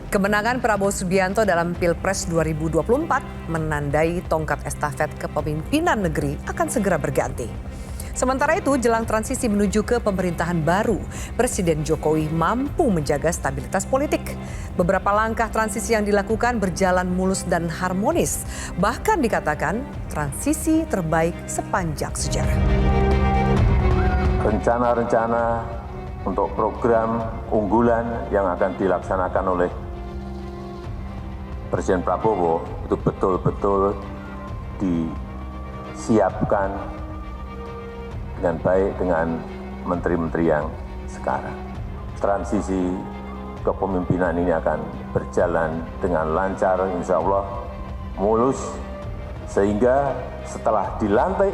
Kemenangan Prabowo Subianto dalam Pilpres 2024 menandai tongkat estafet kepemimpinan negeri akan segera berganti. Sementara itu, jelang transisi menuju ke pemerintahan baru, Presiden Jokowi mampu menjaga stabilitas politik. Beberapa langkah transisi yang dilakukan berjalan mulus dan harmonis. Bahkan dikatakan transisi terbaik sepanjang sejarah. Rencana-rencana untuk program unggulan yang akan dilaksanakan oleh Presiden Prabowo itu betul-betul disiapkan dengan baik dengan menteri-menteri yang sekarang. Transisi kepemimpinan ini akan berjalan dengan lancar, insya Allah mulus, sehingga setelah dilantik,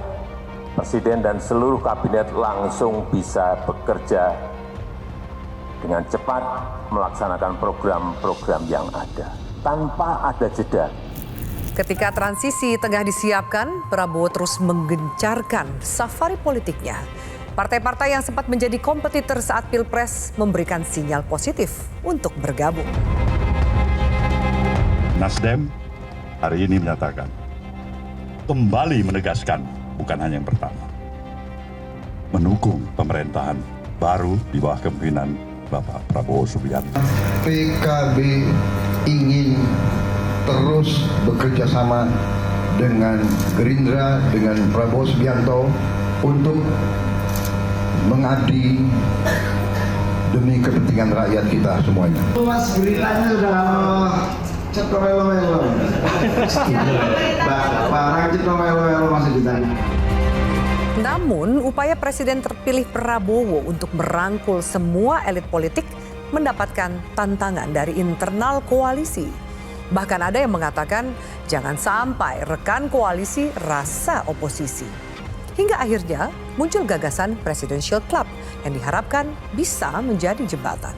Presiden dan seluruh kabinet langsung bisa bekerja dengan cepat melaksanakan program-program yang ada, tanpa ada jeda. Ketika transisi tengah disiapkan, Prabowo terus menggencarkan safari politiknya. Partai-partai yang sempat menjadi kompetitor saat Pilpres memberikan sinyal positif untuk bergabung. Nasdem hari ini menyatakan, kembali menegaskan, bukan hanya yang pertama, mendukung pemerintahan baru di bawah kepemimpinan Bapak Prabowo Subianto. PKB ingin terus bekerja sama dengan Gerindra, dengan Prabowo Subianto untuk mengabdi demi kepentingan rakyat kita semuanya. Mas beritanya sudah cetok melo-melo. Barang cetok melo-melo masih ditanya. Namun, upaya Presiden terpilih Prabowo untuk merangkul semua elit politik mendapatkan tantangan dari internal koalisi. Bahkan ada yang mengatakan jangan sampai rekan koalisi rasa oposisi. Hingga akhirnya muncul gagasan Presidential Club yang diharapkan bisa menjadi jembatan.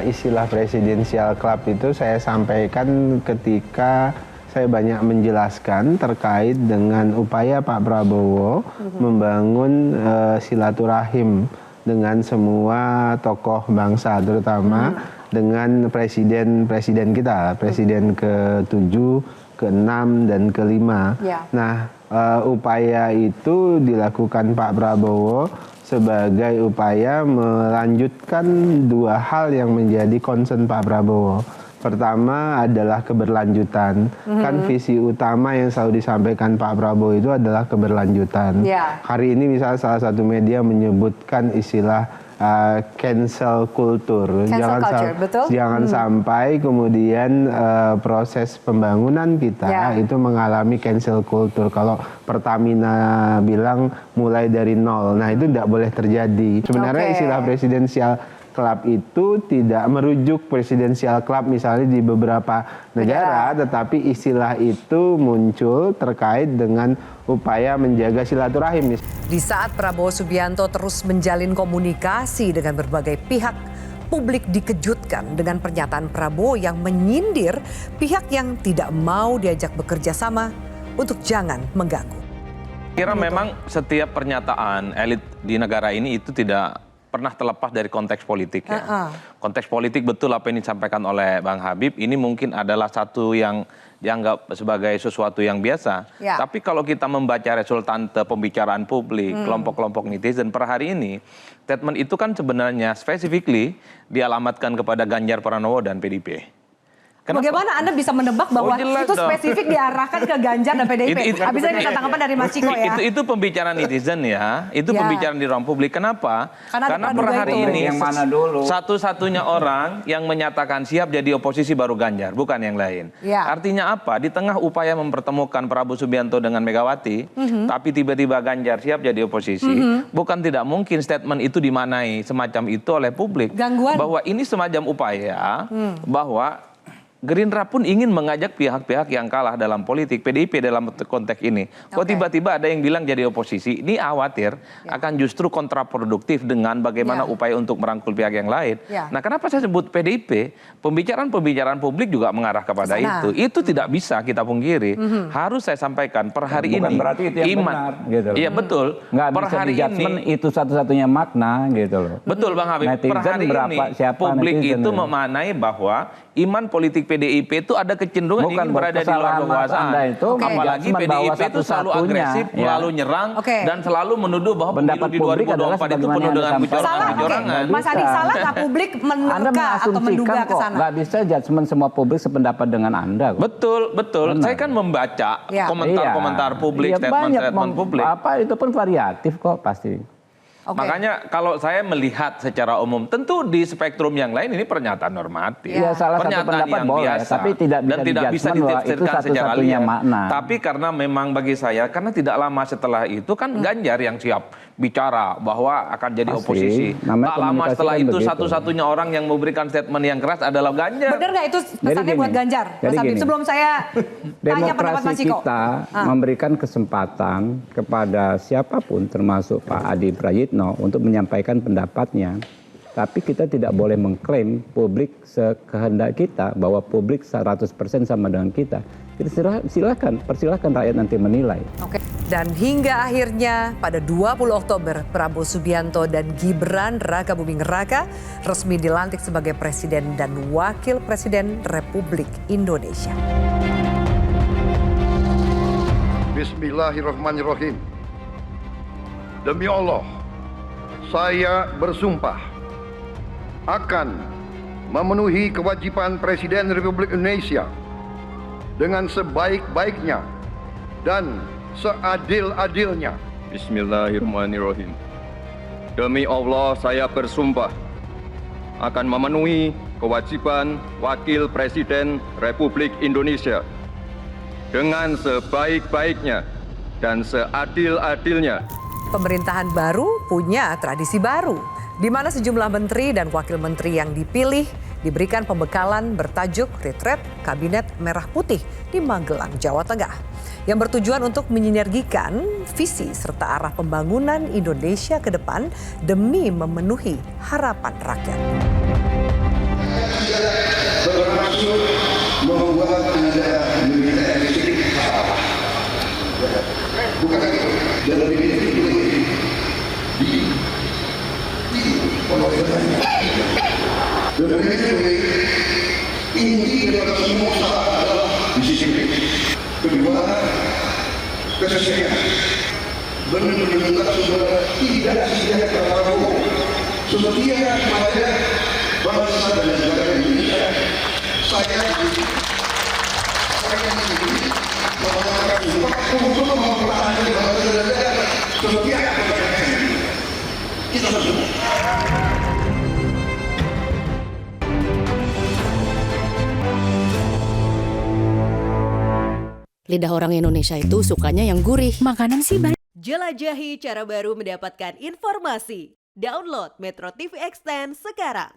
Istilah Presidential Club itu saya sampaikan ketika saya banyak menjelaskan terkait dengan upaya Pak Prabowo membangun silaturahim dengan semua tokoh bangsa, terutama dengan presiden kita, presiden ke-7, ke-6, dan ke-5. Ya. Nah, upaya itu dilakukan Pak Prabowo sebagai upaya melanjutkan dua hal yang menjadi concern Pak Prabowo. Pertama adalah keberlanjutan. Kan visi utama yang selalu disampaikan Pak Prabowo itu adalah keberlanjutan. Ya. Hari ini misalnya salah satu media menyebutkan istilah cancel culture. Jangan sampai kemudian proses pembangunan kita itu mengalami cancel culture. Kalau Pertamina bilang mulai dari nol, nah itu tidak boleh terjadi. Sebenarnya istilah presidensial club itu tidak merujuk presidensial club misalnya di beberapa negara, tetapi istilah itu muncul terkait dengan upaya menjaga silaturahim. Di saat Prabowo Subianto terus menjalin komunikasi dengan berbagai pihak, publik dikejutkan dengan pernyataan Prabowo yang menyindir pihak yang tidak mau diajak bekerja sama untuk jangan mengganggu. Kira memang setiap pernyataan elit di negara ini itu tidak pernah terlepas dari konteks politik ya. Konteks politik betul apa yang disampaikan oleh Bang Habib ini mungkin adalah satu yang dianggap sebagai sesuatu yang biasa. Tapi kalau kita membaca resultante pembicaraan publik, kelompok-kelompok netizen per hari ini, statement itu kan sebenarnya specifically dialamatkan kepada Ganjar Pranowo dan PDIP. Kenapa? Bagaimana Anda bisa menebak bahwa itu spesifik diarahkan ke Ganjar dan PDIP? Habis ini minta tanggapan dari Mas Ciko ya. Itu pembicaraan netizen ya, itu pembicaraan di ruang publik. Kenapa? Karena per hari ini yang mana dulu? Satu-satunya orang yang menyatakan siap jadi oposisi baru Ganjar, bukan yang lain. Artinya apa? Di tengah upaya mempertemukan Prabowo Subianto dengan Megawati, tapi tiba-tiba Ganjar siap jadi oposisi, bukan tidak mungkin statement itu dimaknai semacam itu oleh publik. Gangguan. Bahwa ini semacam upaya bahwa Gerindra pun ingin mengajak pihak-pihak yang kalah dalam politik, PDIP dalam konteks ini. Kok tiba-tiba ada yang bilang jadi oposisi, ini khawatir akan justru kontraproduktif dengan bagaimana upaya untuk merangkul pihak yang lain. Nah, kenapa saya sebut PDIP? Pembicaraan-pembicaraan publik juga mengarah kepada itu. Itu tidak bisa kita pungkiri. Harus saya sampaikan, per hari Bukan ini berarti itu yang benar, gitu loh. Iya betul. Nggak Per bisa hari di-judgment ini itu satu-satunya makna gitu loh. betul Bang Habib. Per Netizen hari ini publik netizen itu ya? memaknai bahwa iman politik PDIP itu ada kecenderungan Bukan, ingin berada di luar kesalahan kekuasaan. Anda itu Apalagi menjudgment bahwa PDIP itu selalu satu-satunya, agresif, ya. selalu nyerang, dan selalu menuduh bahwa Pendapat pemilu di publik adalah 2024 itu sebagaimana penuh yang dengan Anda sampaikan. Salah, kecurangan. Mas Adi, salah nggak publik Anda menerka atau menduga mengasumsikan ke kok, sana? nggak bisa judgement semua publik sependapat dengan Anda kok. Betul, betul. Benar. Saya kan membaca Ya. komentar-komentar publik, Iya, banyak statement-statement publik. Apa itu pun variatif kok pasti. Oke. Makanya kalau saya melihat secara umum, tentu di spektrum yang lain ini pernyataan normatif. Ya, salah satu Pernyataan pendapat yang boleh, biasa. tapi tidak bisa dan tidak bisa di-judgment bahwa itu ditafsirkan secara satu-satunya liar. makna. Tapi karena memang bagi saya, karena tidak lama setelah itu kan Ganjar yang siap bicara bahwa akan jadi Pasti. oposisi. Namanya Tak lama komunikasi setelah kan itu begitu. satu-satunya orang yang memberikan statement yang keras adalah Ganjar. Benar nggak itu pesannya Jadi buat gini, Ganjar? jadi Mas Habib, gini. sebelum saya tanya pendapat Mas Demokrasi Ciko. kita memberikan kesempatan kepada siapapun termasuk Pak Adi Prayitno untuk menyampaikan pendapatnya. Tapi kita tidak boleh mengklaim publik sekehendak kita bahwa publik 100% sama dengan kita. Kita persilahkan rakyat nanti menilai. Oke. Dan hingga akhirnya pada 20 Oktober, Prabowo Subianto dan Gibran Raka Buming Raka resmi dilantik sebagai Presiden dan Wakil Presiden Republik Indonesia. Bismillahirrahmanirrahim. Demi Allah, saya bersumpah akan memenuhi kewajiban Presiden Republik Indonesia dengan sebaik-baiknya dan seadil-adilnya. Bismillahirrahmanirrahim. Demi Allah saya bersumpah akan memenuhi kewajiban Wakil Presiden Republik Indonesia dengan sebaik-baiknya dan seadil-adilnya. Pemerintahan baru punya tradisi baru, di mana sejumlah menteri dan wakil menteri yang dipilih diberikan pembekalan bertajuk Retret Kabinet Merah Putih di Magelang, Jawa Tengah, yang bertujuan untuk menyinergikan visi serta arah pembangunan Indonesia ke depan demi memenuhi harapan rakyat. Bermaksud membuat Anda militer sedikit apa? Bukan itu. Dalam militer itu di pengorbanannya. Dan inti daripada semua usaha adalah disiplin. Kedua, kesetiaan. Benar-benar saudara tidak setia kepada Prabowo, setia kepada bangsa dan negara Indonesia. Saya ini mengatakan untuk mempertahankan bangsa dan negara, setia kepada kita semua. Lidah orang Indonesia itu sukanya yang gurih. Makanan sih banyak. Jelajahi cara baru mendapatkan informasi. Download Metro TV Extend sekarang.